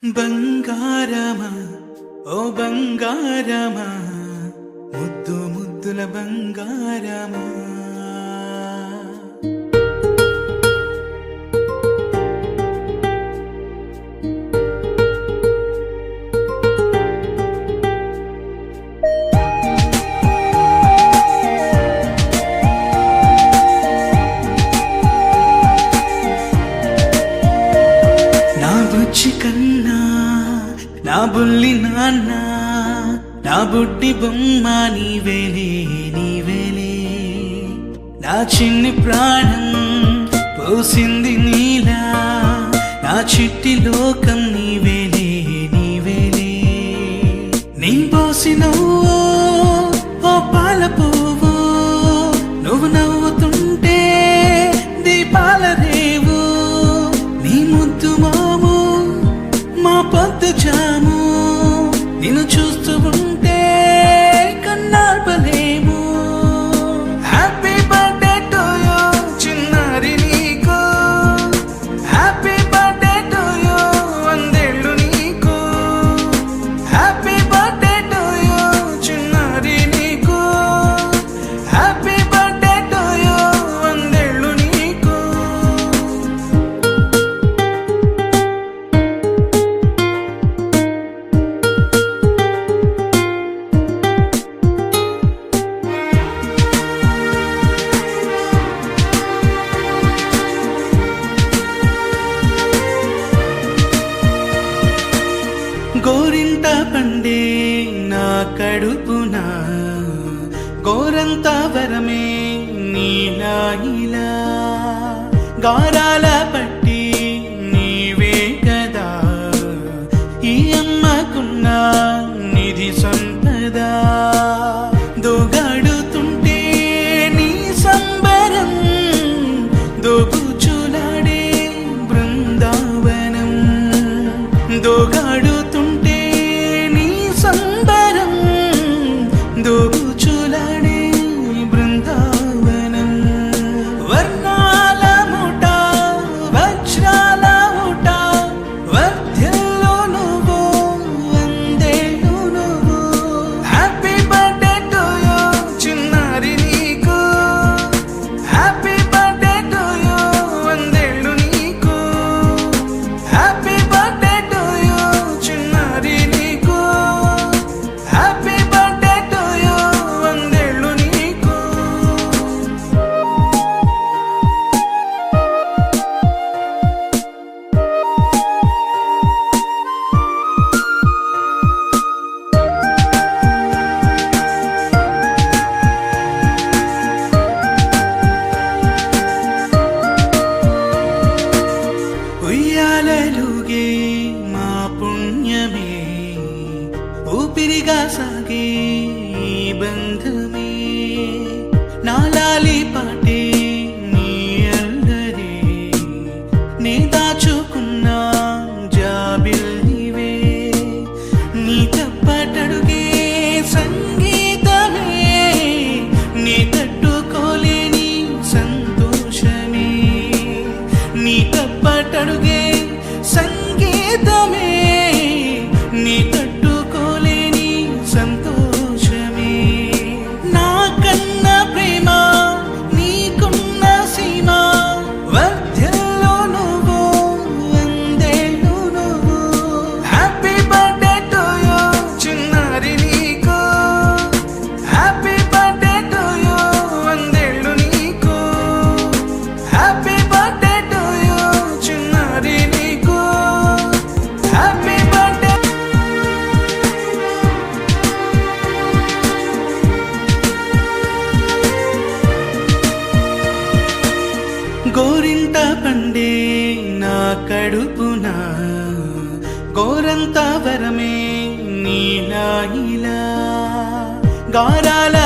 బంగారమా ఓ బంగారమా ముద్దు ముద్దుల బంగారమా నా బుజ్జి కన్నా నా బుల్లి నాన్న నా బుడ్డి బొమ్మ నీవేలే నీవేలే నా చిన్ని ప్రాణం పోసింది నీలా నా చిట్టి లోకం నీవేలే నీవేలే నీ పోసినవో ఓ పాల పువ్వు నువ్వు నవ్వుతుంటే దీపాల రేవు నీ ముద్దు మాము మా పొద్దు జాము నిన్ను చూస్తూ ఉంటే కన్నార్పలేము. హ్యాపీ బర్త్డే టు యూ చిన్నారి నీకు, హ్యాపీ బర్త్డే టు యూ వందేళ్ళు నీకు, హ్యాపీ బర్త్డే టు యూ చిన్నారి నీకు, హ్యాపీ బర్త్డే టు యూ వందేళ్ళు నీకు. గోరింట పండే నా కడుపున గోరంత వరమే నీలా ఇలా గారాల పట్టి నీవే కదా ఈ అమ్మకున్న నిధి సంపద దోగాడుతుంటే నీ సంబరం దోగుచులాడే బృందావనం దోగాడుతుంటే నీ సంబరం దోగుచులాడే బృందావనం వర్ణాల ముఠ వజ్రాల ముఠ వర్ధ్యల్లో నువ్వు వందేళ్ళు నువ్వు. హ్యాపీ బర్త్డే టు యూ చిన్నారి నీకు, హ్యాపీ బర్త్డే టు యూ వందేళ్ళు నీకు, హ్యాపీ బర్త్డే టు యూ చిన్నారి నీకు, హ్యాపీ బర్త్డే టు యూ వందేళ్ళు నీకు. ఉయ్యాలలుగే మా పుణ్యమే ఊపిరిగా సాగే ఈ బంధమే నాలాలి పాటే నీ అల్లరే నే దాచుకున్న జాబిల్లివే నీ తప్పటడుగే సంగీతమే నీ తట్టుకోలేని సంతోషమే నీ తప్పటడుగే సంగీతమే నీ తట్టుకోలేని సంతోషమే నా కన్న ప్రేమ నీకున్న సీమ వర్ధ్యల్లో నువ్వు వందేళ్ళు నువ్వు. హ్యాపీ బర్త్డే టు యూ చిన్నారి నీకు, హ్యాపీ బర్త్డే టు యూ వందేళ్ళు నీకు, హ్యాపీ బర్త్డే టు యూ చిన్నారి నీకు, హ్యాపీ బర్త్డే. గోరింట పండే నా కడుపున గోరంత వరమే నీలా ఇలా గారాల